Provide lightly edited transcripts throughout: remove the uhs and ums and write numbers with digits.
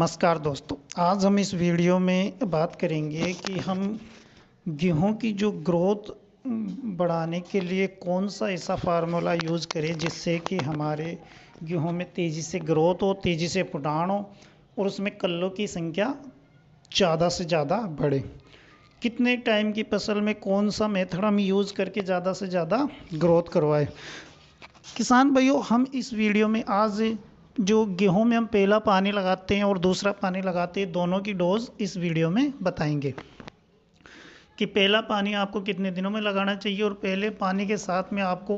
नमस्कार दोस्तों, आज हम इस वीडियो में बात करेंगे कि हम गेहूं की जो ग्रोथ बढ़ाने के लिए कौन सा ऐसा फार्मूला यूज़ करें जिससे कि हमारे गेहूं में तेज़ी से ग्रोथ हो, तेज़ी से फुटान हो और उसमें कल्लों की संख्या ज़्यादा से ज़्यादा बढ़े। कितने टाइम की फसल में कौन सा मेथड हम यूज़ करके ज़्यादा से ज़्यादा ग्रोथ करवाएं। किसान भाइयों, हम इस वीडियो में आज जो गेहूं में हम पहला पानी लगाते हैं और दूसरा पानी लगाते हैं, दोनों की डोज इस वीडियो में बताएंगे कि पहला पानी आपको कितने दिनों में लगाना चाहिए और पहले पानी के साथ में आपको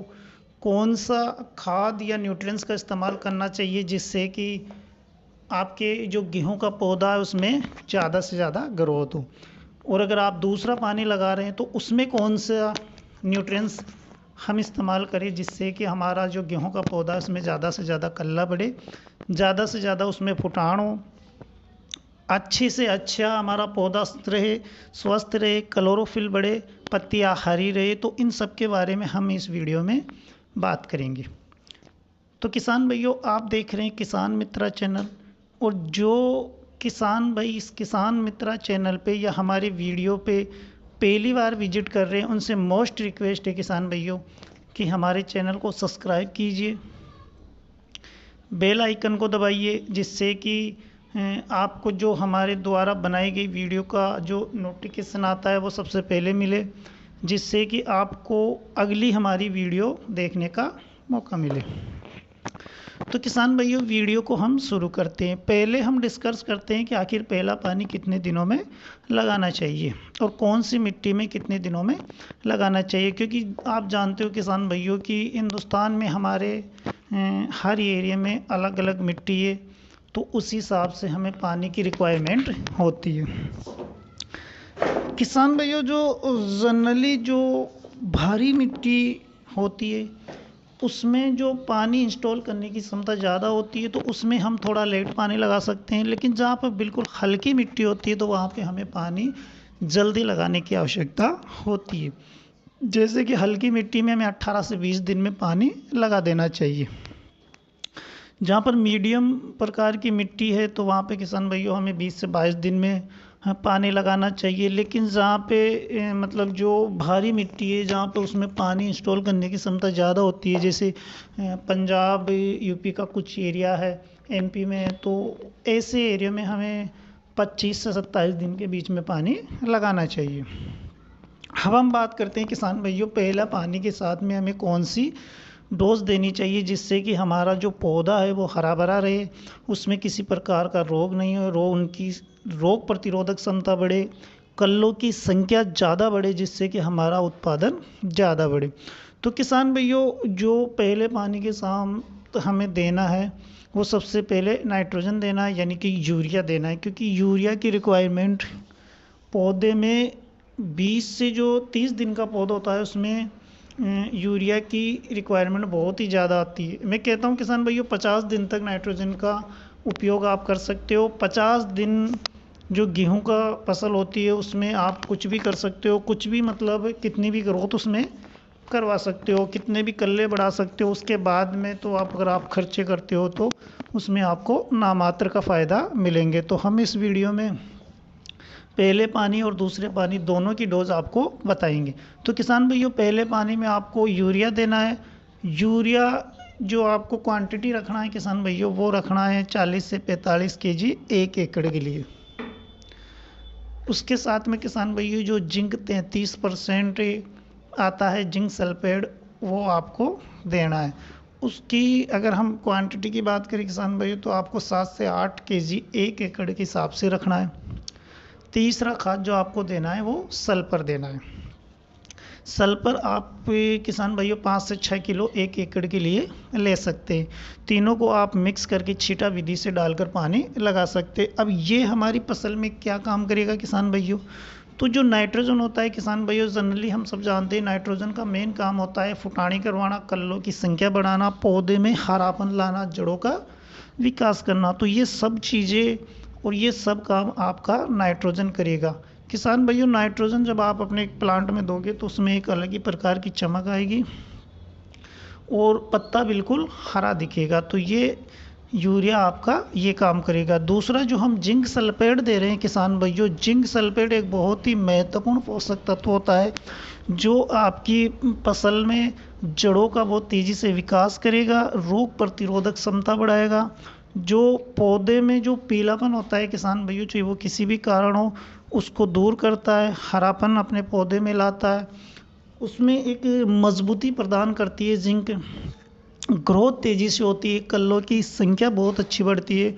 कौन सा खाद या न्यूट्रिएंट्स का इस्तेमाल करना चाहिए जिससे कि आपके जो गेहूं का पौधा है उसमें ज़्यादा से ज़्यादा ग्रोथ हो। और अगर आप दूसरा पानी लगा रहे हैं तो उसमें कौन सा न्यूट्रिएंट्स हम इस्तेमाल करें जिससे कि हमारा जो गेहूं का पौधा है उसमें ज़्यादा से ज़्यादा कल्ला बढ़े, ज़्यादा से ज़्यादा उसमें फुटान हो, अच्छे से अच्छा हमारा पौधा स्वस्थ रहे, क्लोरोफिल बढ़े, पत्तियाँ हरी रहे। तो इन सब के बारे में हम इस वीडियो में बात करेंगे। तो किसान भाइयों, आप देख रहे हैं किसान मित्रा चैनल, और जो किसान भाई इस किसान मित्रा चैनल पे या हमारे वीडियो पे पहली बार विजिट कर रहे हैं उनसे मोस्ट रिक्वेस्ट है किसान भाइयों कि हमारे चैनल को सब्सक्राइब कीजिए, बेल आइकन को दबाइए जिससे कि आपको जो हमारे द्वारा बनाई गई वीडियो का जो नोटिफिकेशन आता है वो सबसे पहले मिले, जिससे कि आपको अगली हमारी वीडियो देखने का मौका मिले। तो किसान भाइयों, वीडियो को हम शुरू करते हैं। पहले हम डिस्कस करते हैं कि आखिर पहला पानी कितने दिनों में लगाना चाहिए और कौन सी मिट्टी में कितने दिनों में लगाना चाहिए, क्योंकि आप जानते हो किसान भाइयों कि हिंदुस्तान में हमारे हर एरिया में अलग अलग मिट्टी है, तो उस हिसाब से हमें पानी की रिक्वायरमेंट होती है। किसान भाइयों, जो जनरली जो भारी मिट्टी होती है उसमें जो पानी इंस्टॉल करने की क्षमता ज़्यादा होती है, तो उसमें हम थोड़ा लेट पानी लगा सकते हैं। लेकिन जहाँ पर बिल्कुल हल्की मिट्टी होती है तो वहाँ पे हमें पानी जल्दी लगाने की आवश्यकता होती है। जैसे कि हल्की मिट्टी में हमें 18 से 20 दिन में पानी लगा देना चाहिए। जहाँ पर मीडियम प्रकार की मिट्टी है तो वहाँ पे किसान भाइयों हमें 20 से 22 दिन में पानी लगाना चाहिए। लेकिन जहाँ पे मतलब जो भारी मिट्टी है, जहाँ पे उसमें पानी इंस्टॉल करने की क्षमता ज़्यादा होती है, जैसे पंजाब यूपी का कुछ एरिया है, एमपी में, तो ऐसे एरिया में हमें 25 से 27 दिन के बीच में पानी लगाना चाहिए। अब हम बात करते हैं किसान भाइयों, पहला पानी के साथ में हमें कौन सी डोज देनी चाहिए जिससे कि हमारा जो पौधा है वो हरा भरा रहे, उसमें किसी प्रकार का रोग नहीं हो, उनकी रोग प्रतिरोधक क्षमता बढ़े, कल्लों की संख्या ज़्यादा बढ़े जिससे कि हमारा उत्पादन ज़्यादा बढ़े। तो किसान भाइयों, जो पहले पानी के साथ हमें देना है वो सबसे पहले नाइट्रोजन देना है, यानी कि यूरिया देना है, क्योंकि यूरिया की रिक्वायरमेंट पौधे में 20 से जो 30 दिन का पौधा होता है उसमें यूरिया की रिक्वायरमेंट बहुत ही ज़्यादा आती है। मैं कहता हूँ किसान भाइयों 50 दिन तक नाइट्रोजन का उपयोग आप कर सकते हो। 50 दिन जो गेहूं का फसल होती है उसमें आप कुछ भी कर सकते हो, कुछ भी मतलब कितनी भी ग्रोथ उसमें करवा सकते हो, कितने भी कल्ले बढ़ा सकते हो। उसके बाद में तो आप अगर आप खर्चे करते हो तो उसमें आपको नामात्र का फ़ायदा मिलेंगे। तो हम इस वीडियो में पहले पानी और दूसरे पानी दोनों की डोज आपको बताएंगे। तो किसान भाइयों, पहले पानी में आपको यूरिया देना है। यूरिया जो आपको क्वांटिटी रखना है किसान भाइयों वो रखना है 40 से 45 केजी 1 एकड़ के लिए। उसके साथ में किसान भाइयों जो जिंक 33% आता है, जिंक सल्फेट, वो आपको देना है। उसकी अगर हम क्वांटिटी की बात करें किसान भाइयों तो आपको 7 से 8 केजी 1 एकड़ के हिसाब से रखना है। तीसरा खाद जो आपको देना है वो सल्फर देना है। सल्फर आप किसान भाइयों 5 से 6 किलो 1 एकड़ के लिए ले सकते हैं। तीनों को आप मिक्स करके छींटा विधि से डालकर पानी लगा सकते हैं। अब ये हमारी फसल में क्या काम करेगा किसान भाइयों, तो जो नाइट्रोजन होता है किसान भाइयों, जनरली हम सब जानते हैं नाइट्रोजन का मेन काम होता है फुटानी करवाना, कल्लों की संख्या बढ़ाना, पौधे में हरापन लाना, जड़ों का विकास करना। तो ये सब चीज़ें और ये सब काम आपका नाइट्रोजन करेगा। किसान भाइयों, नाइट्रोजन जब आप अपने प्लांट में दोगे तो उसमें एक अलग ही प्रकार की चमक आएगी और पत्ता बिल्कुल हरा दिखेगा। तो यूरिया आपका ये काम करेगा। दूसरा जो हम जिंक सल्फेट दे रहे हैं किसान भाइयों, जिंक सल्फेट एक बहुत ही महत्वपूर्ण पोषक तत्व होता है जो आपकी फसल में जड़ों का बहुत तेज़ी से विकास करेगा, रोग प्रतिरोधक क्षमता बढ़ाएगा। जो पौधे में जो पीलापन होता है किसान भाइयों, चाहे वो किसी भी कारण हो, उसको दूर करता है, हरापन अपने पौधे में लाता है, उसमें एक मजबूती प्रदान करती है जिंक। ग्रोथ तेज़ी से होती है, कल्लों की संख्या बहुत अच्छी बढ़ती है।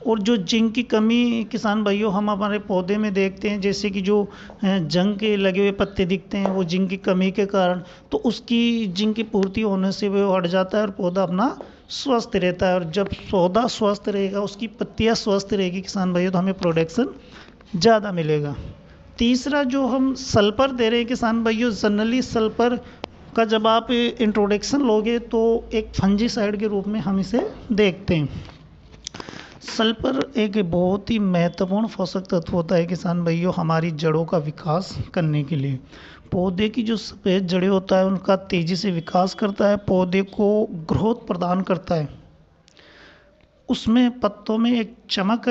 और जो जिंक की कमी किसान भाइयों हम हमारे पौधे में देखते हैं, जैसे कि जो जंग के लगे हुए पत्ते दिखते हैं वो जिंक की कमी के कारण, तो उसकी जिंक की पूर्ति होने से वो हट जाता है और पौधा अपना स्वस्थ रहता है। और जब पौधा स्वस्थ रहेगा, उसकी पत्तियां स्वस्थ रहेगी किसान भाइयों, तो हमें प्रोडक्शन ज़्यादा मिलेगा। तीसरा जो हम सल्फर दे रहे हैं किसान भाइयों, जनरली सल्फर का जब आप इंट्रोडक्शन लोगे तो एक फंजीसाइड के रूप में हम इसे देखते हैं। सल्फर एक बहुत ही महत्वपूर्ण पोषक तत्व होता है किसान भाइयों हमारी जड़ों का विकास करने के लिए। पौधे की जो सफ़ेद जड़ें होता है उनका तेज़ी से विकास करता है, पौधे को ग्रोथ प्रदान करता है, उसमें पत्तों में एक चमक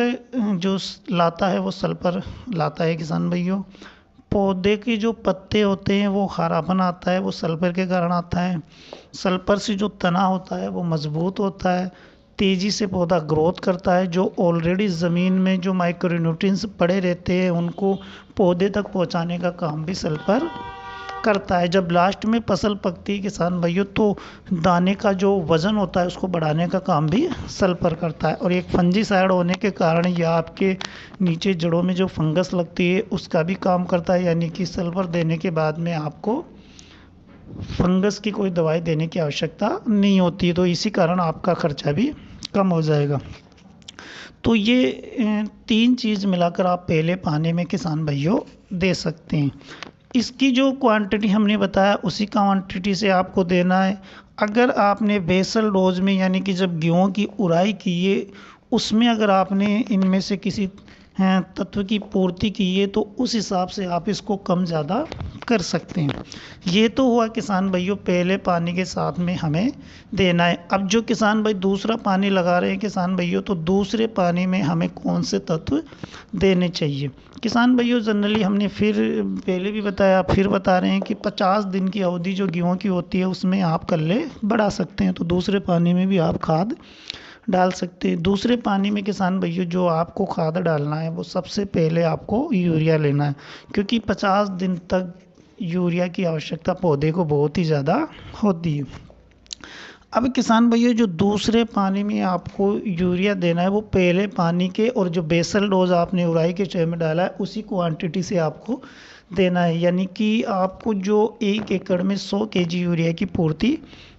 जो लाता है वो सल्फर लाता है किसान भाइयों। पौधे के जो पत्ते होते हैं वो हरापन आता है, वो सल्फर के कारण आता है। सल्फर से जो तना होता है वो मजबूत होता है, तेज़ी से पौधा ग्रोथ करता है। जो ऑलरेडी ज़मीन में जो माइक्रोन्यूट्रिएंट्स पड़े रहते हैं उनको पौधे तक पहुंचाने का काम भी सल्फर करता है। जब लास्ट में फसल पकती है किसान भाइयों तो दाने का जो वज़न होता है उसको बढ़ाने का काम भी सल्फर करता है। और एक फंजीसाइड होने के कारण यह आपके नीचे जड़ों में जो फंगस लगती है उसका भी काम करता है, यानी कि सल्फर देने के बाद में आपको फंगस की कोई दवाई देने की आवश्यकता नहीं होती है, तो इसी कारण आपका खर्चा भी कम हो जाएगा। तो ये तीन चीज़ मिलाकर आप पहले पानी में किसान भाइयों दे सकते हैं। इसकी जो क्वांटिटी हमने बताया उसी क्वांटिटी से आपको देना है। अगर आपने बेसल डोज में यानी कि जब गेहूं की उड़ाई की है उसमें अगर आपने इनमें से किसी तत्व की पूर्ति की है तो उस हिसाब से आप इसको कम ज़्यादा कर सकते हैं। ये तो हुआ किसान भाइयों पहले पानी के साथ में हमें देना है। अब जो किसान भाई दूसरा पानी लगा रहे हैं किसान भाइयों, तो दूसरे पानी में हमें कौन से तत्व देने चाहिए किसान भाइयों। जनरली हमने फिर पहले भी बताया, फिर बता रहे हैं कि 50 दिन की अवधि जो गेहूँ की होती है उसमें आप कल्ले बढ़ा सकते हैं, तो दूसरे पानी में भी आप खाद डाल सकते हैं। दूसरे पानी में किसान भाइयों जो आपको खाद डालना है वो सबसे पहले आपको यूरिया लेना है, क्योंकि 50 दिन तक यूरिया की आवश्यकता पौधे को बहुत ही ज़्यादा होती है। अब किसान भाइयों जो दूसरे पानी में आपको यूरिया देना है वो पहले पानी के और जो बेसल डोज आपने उड़ाई के टाइम में डाला है उसी क्वांटिटी से आपको देना है, यानी कि आपको जो 1 एकड़ में 100 केजी यूरिया की पूर्ति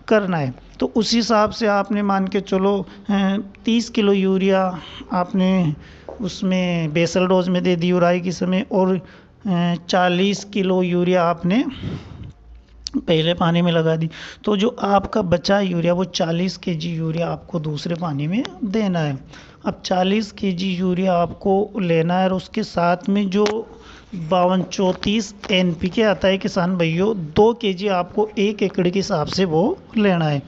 करना है। तो उस हिसाब से आपने मान के चलो 30 किलो यूरिया आपने उसमें बेसल डोज में दे दी उड़ाई के समय, और 40 किलो यूरिया आपने पहले पानी में लगा दी। तो जो आपका बचा यूरिया वो 40 केजी यूरिया आपको दूसरे पानी में देना है। अब 40 केजी यूरिया आपको लेना है और उसके साथ में जो 52-34 NPK आता है किसान भाइयों 2 केजी आपको 1 एकड़ के हिसाब से वो लेना है,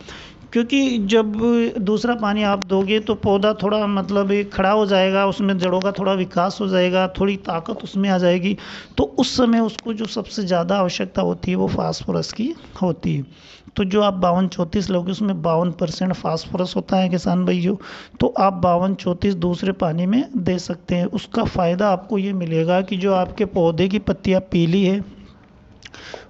क्योंकि जब दूसरा पानी आप दोगे तो पौधा थोड़ा मतलब खड़ा हो जाएगा, उसमें जड़ों का थोड़ा विकास हो जाएगा, थोड़ी ताकत उसमें आ जाएगी, तो उस समय उसको जो सबसे ज़्यादा आवश्यकता होती है वो फास्फोरस की होती है। तो जो आप 52-34 लोगे उसमें 52% फास्फोरस होता है किसान भाइयों, तो आप 52-34 दूसरे पानी में दे सकते हैं। उसका फ़ायदा आपको ये मिलेगा कि जो आपके पौधे की पत्तियाँ पीली है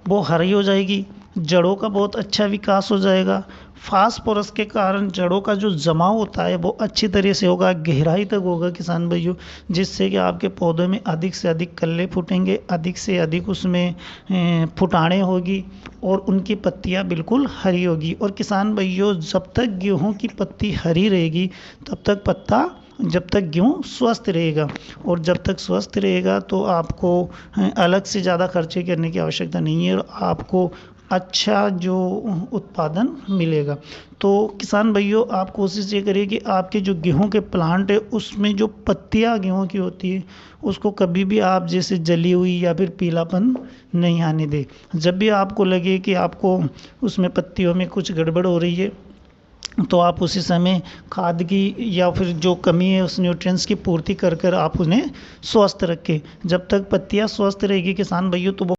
वो हरी हो जाएगी, जड़ों का बहुत अच्छा विकास हो जाएगा। फास्फोरस के कारण जड़ों का जो जमाव होता है वो अच्छी तरह से होगा, गहराई तक होगा किसान भाइयों, जिससे कि आपके पौधों में अधिक से अधिक कल्ले फूटेंगे, अधिक से अधिक उसमें फुटाने होगी और उनकी पत्तियां बिल्कुल हरी होगी। और किसान भाइयों जब तक गेहूं की पत्ती हरी रहेगी तब तक पत्ता, जब तक गेहूँ स्वस्थ रहेगा, और जब तक स्वस्थ रहेगा तो आपको अलग से ज़्यादा खर्चे करने की आवश्यकता नहीं है और आपको अच्छा जो उत्पादन मिलेगा। तो किसान भाइयों आप कोशिश ये करिए कि आपके जो गेहूं के प्लांट है उसमें जो पत्तियां गेहूं की होती है उसको कभी भी आप जैसे जली हुई या फिर पीलापन नहीं आने दें। जब भी आपको लगे कि आपको उसमें पत्तियों में कुछ गड़बड़ हो रही है तो आप उसी समय खाद की या फिर जो कमी है उस न्यूट्रिएंट्स की पूर्ति कर कर आप उन्हें स्वस्थ रखें। जब तक पत्तियां स्वस्थ रहेगी किसान भाइयों, तो वो